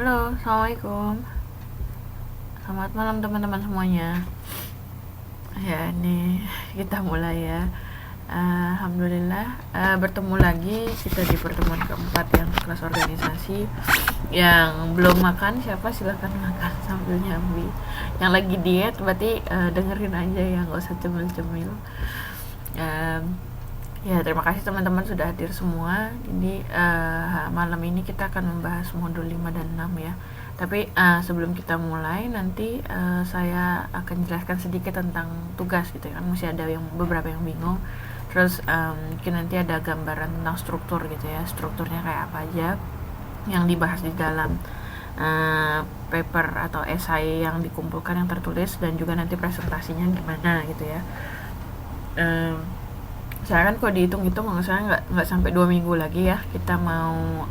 Halo, assalamualaikum. Selamat malam teman-teman semuanya. Ya, ini kita mulai ya. Alhamdulillah bertemu lagi kita di pertemuan keempat yang kelas organisasi. Yang belum makan siapa silahkan makan sambil nyambi. Yang lagi diet berarti dengerin aja ya, nggak usah cemil-cemil. Ya, terima kasih teman-teman sudah hadir semua. Jadi malam ini kita akan membahas modul 5 dan 6 ya. Tapi sebelum kita mulai nanti saya akan jelaskan sedikit tentang tugas gitu ya. Kan masih ada beberapa yang bingung. Terus mungkin nanti ada gambaran tentang struktur gitu ya. Strukturnya kayak apa aja yang dibahas di dalam paper atau esai yang dikumpulkan, yang tertulis, dan juga nanti presentasinya gimana gitu ya. Saya kan kalau dihitung-hitung saya nggak sampai 2 minggu lagi ya kita mau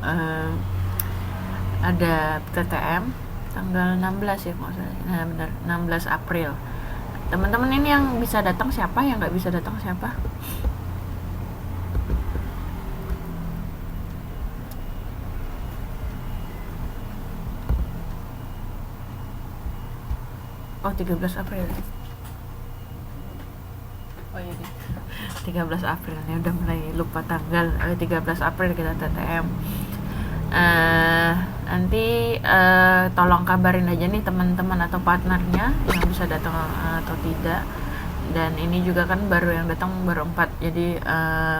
ada TTM tanggal 16 ya kalau saya. Nah benar, 16 April. Teman-teman ini yang bisa datang siapa, yang nggak bisa datang siapa? Oh, 13 April. Oh iya, 13 April ya, udah mulai lupa tanggal. 13 April kita TTM. Nanti tolong kabarin aja nih teman-teman atau partnernya yang bisa datang atau tidak. Dan ini juga kan baru yang datang baru 4. Jadi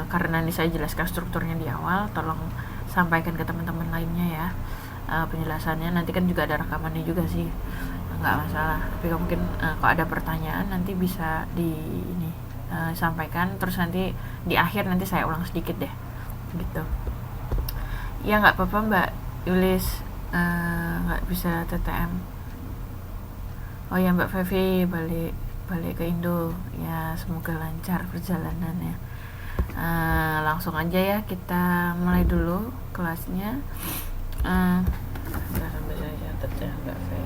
karena ini saya jelaskan strukturnya di awal, tolong sampaikan ke teman-teman lainnya ya penjelasannya. Nanti kan juga ada rekamannya juga sih, nggak masalah. Tapi mungkin kalau ada pertanyaan nanti bisa sampaikan, terus nanti di akhir nanti saya ulang sedikit deh gitu ya. Nggak apa-apa Mbak Yulis nggak bisa TTM. Oh ya, Mbak Fevi balik ke Indo ya, semoga lancar perjalanannya. Langsung aja ya, kita mulai dulu kelasnya. Sampai saya catat ya Mbak Fevi.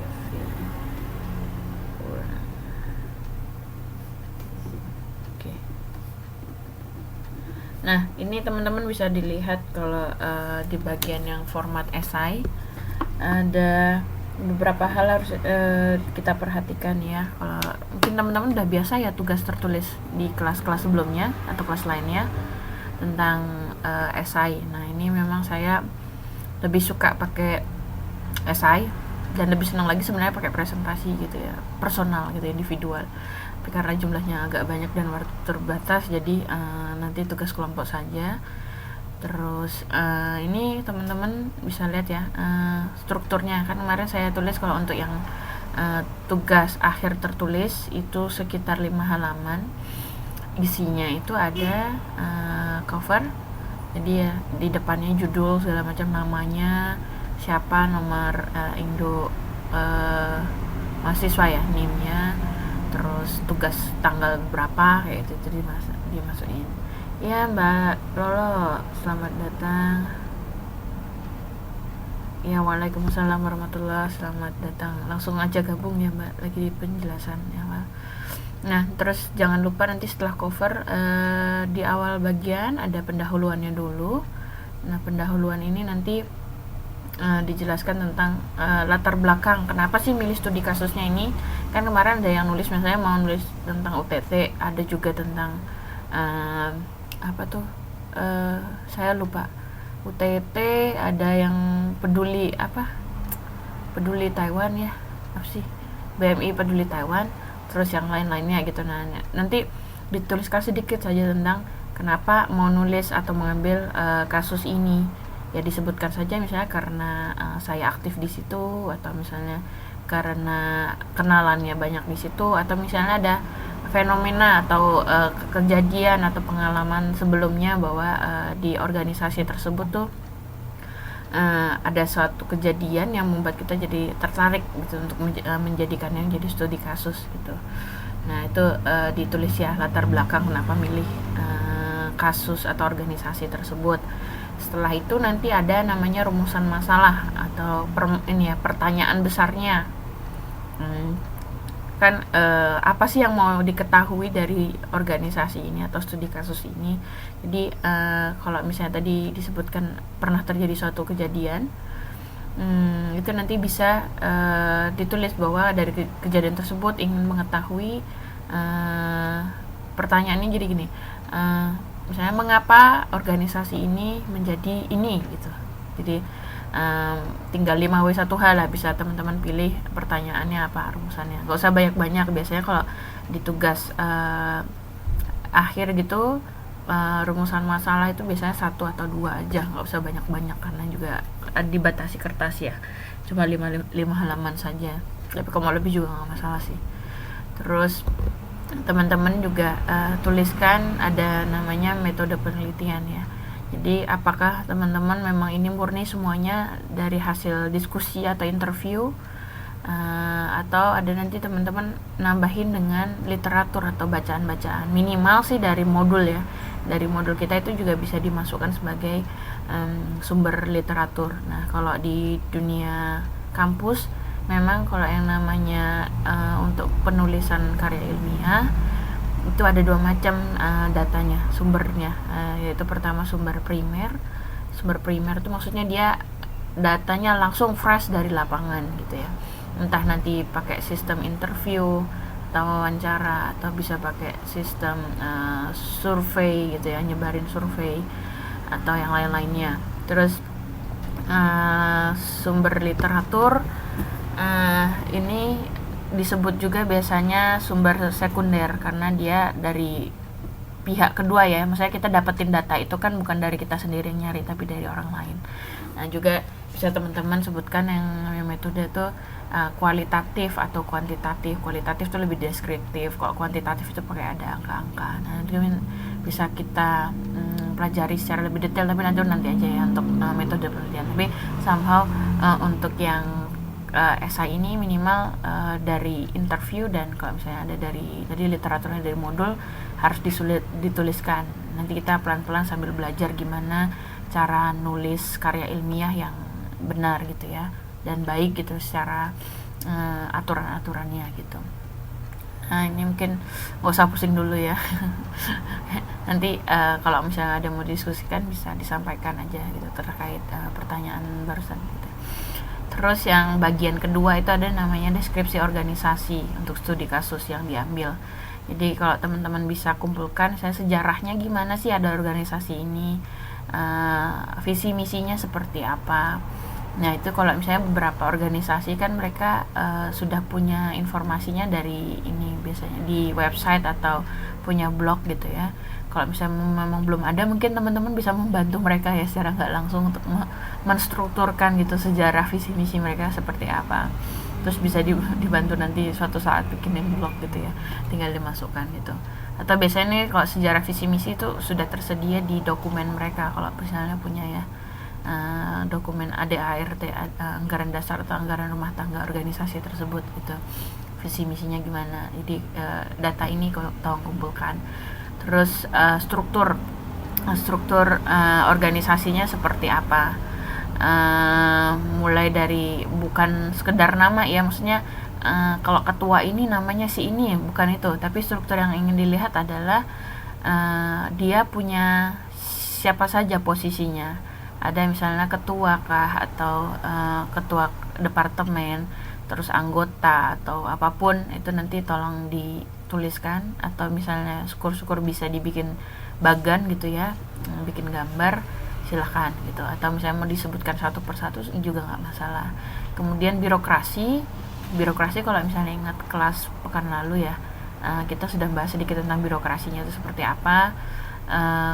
Nah, ini teman-teman bisa dilihat kalau di bagian yang format esai ada beberapa hal harus kita perhatikan ya. Kalau mungkin teman-teman udah biasa ya tugas tertulis di kelas-kelas sebelumnya atau kelas lainnya tentang esai. Nah, ini memang saya lebih suka pakai esai dan lebih senang lagi sebenarnya pakai presentasi gitu ya, personal gitu, individual. Tapi karena jumlahnya agak banyak dan waktu terbatas, jadi nanti tugas kelompok saja. Terus ini teman-teman bisa lihat ya strukturnya. Kan kemarin saya tulis kalau untuk yang tugas akhir tertulis itu sekitar 5 halaman. Isinya itu ada cover, jadi ya di depannya judul segala macam, namanya siapa, nomor Indo mahasiswa ya, NIM-nya, terus tugas tanggal berapa kayak itu dimasukin. Ya Mbak Lolo, selamat datang. Ya, waalaikumsalam warahmatullahi, selamat datang. Langsung aja gabung ya Mbak, lagi di penjelasan ya Mbak. Nah, terus jangan lupa nanti setelah cover di awal bagian ada pendahuluannya dulu. Nah, pendahuluan ini nanti dijelaskan tentang latar belakang kenapa sih milih studi kasusnya ini. Kan kemarin ada yang nulis, misalnya mau nulis tentang UTT, ada juga tentang saya lupa, UTT, ada yang peduli Taiwan ya, apa sih, BMI peduli Taiwan, terus yang lain-lainnya gitu. Nah, nanti dituliskan sedikit saja tentang kenapa mau nulis atau mengambil kasus ini. Ya disebutkan saja misalnya karena saya aktif di situ, atau misalnya karena kenalannya banyak di situ, atau misalnya ada fenomena atau kejadian atau pengalaman sebelumnya bahwa di organisasi tersebut tuh ada suatu kejadian yang membuat kita jadi tertarik gitu untuk menjadikannya jadi studi kasus gitu. Nah, itu ditulis ya latar belakang kenapa milih kasus atau organisasi tersebut. Setelah itu nanti ada namanya rumusan masalah atau pertanyaan besarnya. Apa sih yang mau diketahui dari organisasi ini atau studi kasus ini. Jadi kalau misalnya tadi disebutkan pernah terjadi suatu kejadian, itu nanti bisa ditulis bahwa dari kejadian tersebut ingin mengetahui pertanyaannya jadi gini, misalnya mengapa organisasi ini menjadi ini gitu. Jadi tinggal 5W1H lah, bisa teman-teman pilih pertanyaannya apa, rumusannya. Gak usah banyak-banyak, biasanya kalau di tugas akhir gitu rumusan masalah itu biasanya 1 atau 2 aja, nggak usah banyak-banyak karena juga dibatasi kertas ya, cuma 5 halaman saja, tapi kalau mau lebih juga nggak masalah sih. Terus teman-teman juga tuliskan ada namanya metode penelitian ya. Jadi apakah teman-teman memang ini murni semuanya dari hasil diskusi atau interview, atau ada nanti teman-teman nambahin dengan literatur atau bacaan-bacaan, minimal sih dari modul ya. Dari modul kita itu juga bisa dimasukkan sebagai sumber literatur. Nah, kalau di dunia kampus memang kalau yang namanya untuk penulisan karya ilmiah itu ada 2 macam datanya, sumbernya, yaitu pertama sumber primer. Sumber primer itu maksudnya dia datanya langsung fresh dari lapangan gitu ya, entah nanti pakai sistem interview atau wawancara, atau bisa pakai sistem survei gitu ya, nyebarin survei atau yang lain-lainnya. Terus sumber literatur ini disebut juga biasanya sumber sekunder karena dia dari pihak kedua ya, maksudnya kita dapetin data itu kan bukan dari kita sendiri yang nyari tapi dari orang lain. Nah, juga bisa teman-teman sebutkan yang metode itu kualitatif atau kuantitatif. Kualitatif itu lebih deskriptif, kalau kuantitatif itu pakai ada angka-angka. Nah, itu bisa kita pelajari secara lebih detail, tapi nanti aja ya untuk metode penelitian. Tapi somehow untuk yang esai ini minimal dari interview, dan kalau misalnya ada dari tadi literaturnya dari modul harus dituliskan. Nanti kita pelan-pelan sambil belajar gimana cara nulis karya ilmiah yang benar gitu ya, dan baik gitu secara aturan-aturannya gitu. Nah, ini mungkin gak usah pusing dulu ya. Nanti kalau misalnya ada mau diskusikan bisa disampaikan aja gitu terkait pertanyaan barusan gitu. Terus yang bagian kedua itu ada namanya deskripsi organisasi untuk studi kasus yang diambil. Jadi kalau teman-teman bisa kumpulkan saya sejarahnya gimana sih ada organisasi ini, visi misinya seperti apa. Nah, itu kalau misalnya beberapa organisasi kan mereka sudah punya informasinya dari ini biasanya di website atau punya blog gitu ya. Kalau misalnya memang belum ada, mungkin teman-teman bisa membantu mereka ya secara nggak langsung untuk menstrukturkan gitu sejarah visi misi mereka seperti apa. Terus bisa dibantu nanti suatu saat bikinin blog gitu ya, tinggal dimasukkan gitu. Atau biasanya nih kalau sejarah visi misi itu sudah tersedia di dokumen mereka kalau misalnya punya ya, dokumen ADART, anggaran dasar atau anggaran rumah tangga organisasi tersebut gitu, visi misinya gimana. Jadi data ini kalau tolong kumpulkan. Terus struktur organisasinya seperti apa, mulai dari bukan sekedar nama ya, maksudnya kalau ketua ini namanya si ini, bukan itu, tapi struktur yang ingin dilihat adalah dia punya siapa saja posisinya. Ada misalnya ketua kah, atau ketua departemen, terus anggota atau apapun itu nanti tolong dituliskan. Atau misalnya syukur-syukur bisa dibikin bagan gitu ya, bikin gambar, silahkan gitu. Atau misalnya mau disebutkan satu persatu juga nggak masalah. Kemudian birokrasi kalau misalnya ingat kelas pekan lalu ya, kita sudah bahas sedikit tentang birokrasinya itu seperti apa.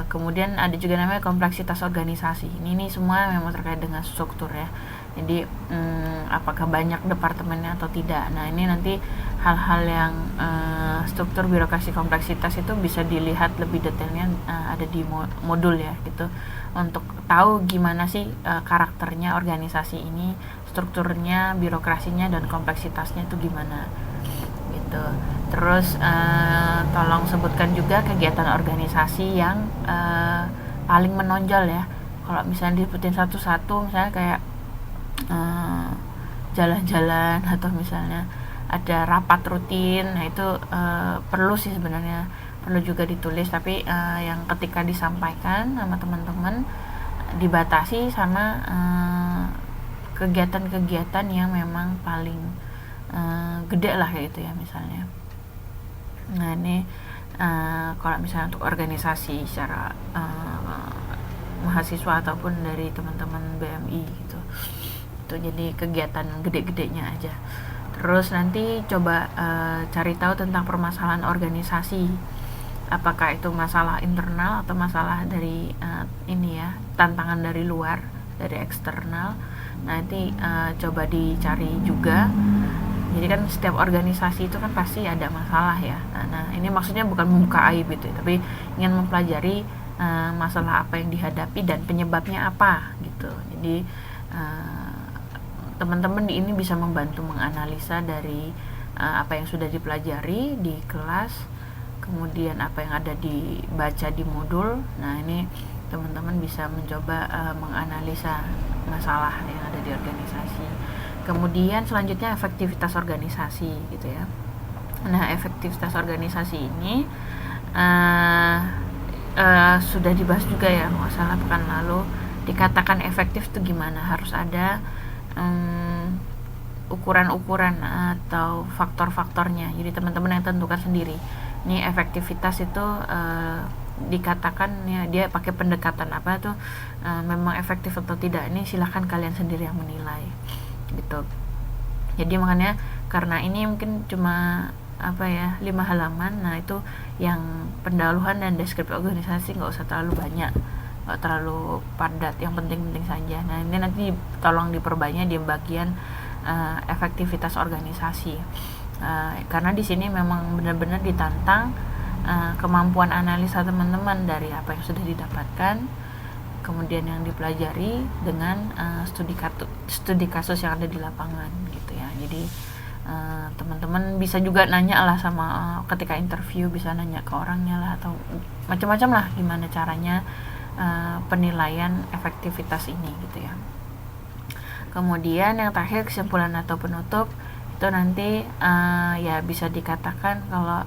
Kemudian ada juga namanya kompleksitas organisasi. Ini semua memang terkait dengan struktur ya. Jadi apakah banyak departemennya atau tidak. Nah, ini nanti hal-hal yang struktur birokrasi kompleksitas itu bisa dilihat lebih detailnya ada di modul ya gitu, untuk tahu gimana sih karakternya organisasi ini, strukturnya, birokrasinya, dan kompleksitasnya itu gimana gitu. Terus tolong sebutkan juga kegiatan organisasi yang paling menonjol ya. Kalau misalnya disebutin satu-satu, misalnya kayak jalan-jalan atau misalnya ada rapat rutin, nah itu perlu sih sebenarnya, perlu juga ditulis. Tapi yang ketika disampaikan sama teman-teman dibatasi sama kegiatan-kegiatan yang memang paling gede lah kayak gitu ya misalnya. Nah ini kalau misalnya untuk organisasi secara mahasiswa ataupun dari teman-teman BMI gitu, itu jadi kegiatan gede-gedenya aja. Terus nanti coba cari tahu tentang permasalahan organisasi, apakah itu masalah internal atau masalah dari ini ya, tantangan dari luar, dari eksternal. Nanti coba dicari juga. Jadi kan setiap organisasi itu kan pasti ada masalah ya. Nah ini maksudnya bukan membuka aib gitu, tapi ingin mempelajari masalah apa yang dihadapi dan penyebabnya apa gitu. Jadi teman-teman di ini bisa membantu menganalisa dari apa yang sudah dipelajari di kelas, kemudian apa yang ada dibaca di modul. Nah ini teman-teman bisa mencoba menganalisa masalah yang ada di organisasi. Kemudian selanjutnya efektivitas organisasi gitu ya. Nah efektivitas organisasi ini sudah dibahas juga ya, nggak salah pekan lalu. Dikatakan efektif itu gimana, harus ada ukuran-ukuran atau faktor-faktornya. Jadi teman-teman yang tentukan sendiri. Ini efektivitas itu dikatakan ya, dia pakai pendekatan apa tuh, memang efektif atau tidak. Ini silahkan kalian sendiri yang menilai gitu. Jadi makanya karena ini mungkin cuma 5 halaman, nah itu yang pendahuluan dan deskripsi organisasi nggak usah terlalu banyak, nggak terlalu padat, yang penting-penting saja. Nah ini nanti tolong diperbanyak di bagian efektivitas organisasi, karena di sini memang benar-benar ditantang kemampuan analisa teman-teman dari apa yang sudah didapatkan, kemudian yang dipelajari dengan studi kasus yang ada di lapangan gitu ya. Jadi teman-teman bisa juga nanya lah sama ketika interview, bisa nanya ke orangnya lah, atau macam-macam lah gimana caranya penilaian efektivitas ini gitu ya. Kemudian yang terakhir kesimpulan atau penutup itu nanti ya bisa dikatakan kalau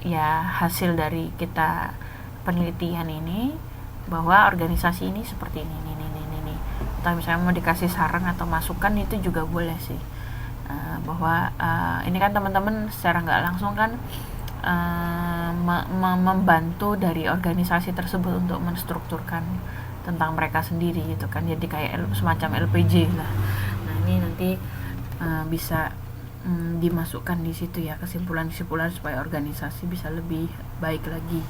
ya hasil dari kita penelitian ini bahwa organisasi ini seperti ini. Atau misalnya mau dikasih saran atau masukan itu juga boleh sih. Bahwa ini kan teman-teman secara nggak langsung kan membantu dari organisasi tersebut untuk menstrukturkan tentang mereka sendiri gitu kan, jadi kayak semacam LPJ lah. Nah ini nanti bisa dimasukkan di situ ya, kesimpulan-kesimpulan supaya organisasi bisa lebih baik lagi.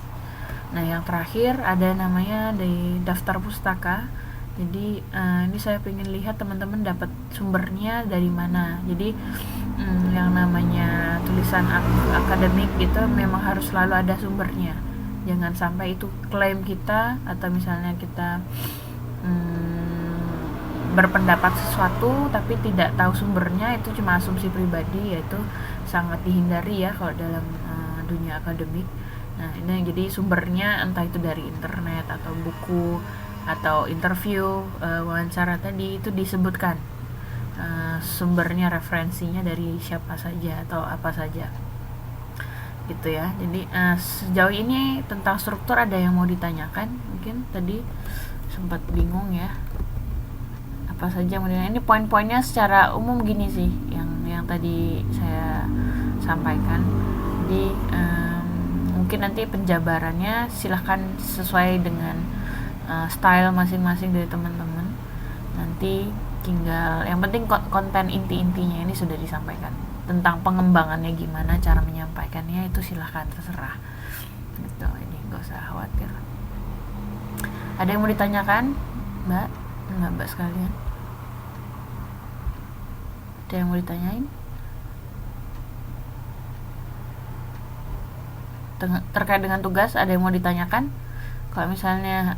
Nah yang terakhir ada namanya dari daftar pustaka. Jadi ini saya pengen lihat teman-teman dapat sumbernya dari mana. Jadi yang namanya tulisan akademik itu memang harus selalu ada sumbernya. Jangan sampai itu klaim kita, atau misalnya kita berpendapat sesuatu tapi tidak tahu sumbernya, itu cuma asumsi pribadi, yaitu sangat dihindari ya kalau dalam dunia akademik. Nah ini jadi sumbernya entah itu dari internet atau buku atau interview, wawancara tadi itu disebutkan sumbernya, referensinya dari siapa saja atau apa saja gitu ya. Jadi sejauh ini tentang struktur ada yang mau ditanyakan? Mungkin tadi sempat bingung ya, apa saja mau ditanyakan. Ini poin-poinnya secara umum gini sih yang tadi saya sampaikan. Jadi mungkin nanti penjabarannya silahkan sesuai dengan style masing-masing dari teman-teman. Nanti tinggal yang penting konten inti-intinya ini sudah disampaikan. Tentang pengembangannya gimana, cara menyampaikannya itu silahkan, terserah gitu. Ini gak usah khawatir. Ada yang mau ditanyakan, mbak sekalian? Ada yang mau ditanyain terkait dengan tugas? Ada yang mau ditanyakan? Kalau misalnya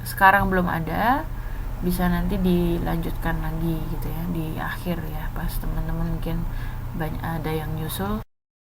sekarang belum ada, bisa nanti dilanjutkan lagi gitu ya di akhir ya, pas teman-teman mungkin banyak ada yang nyusul,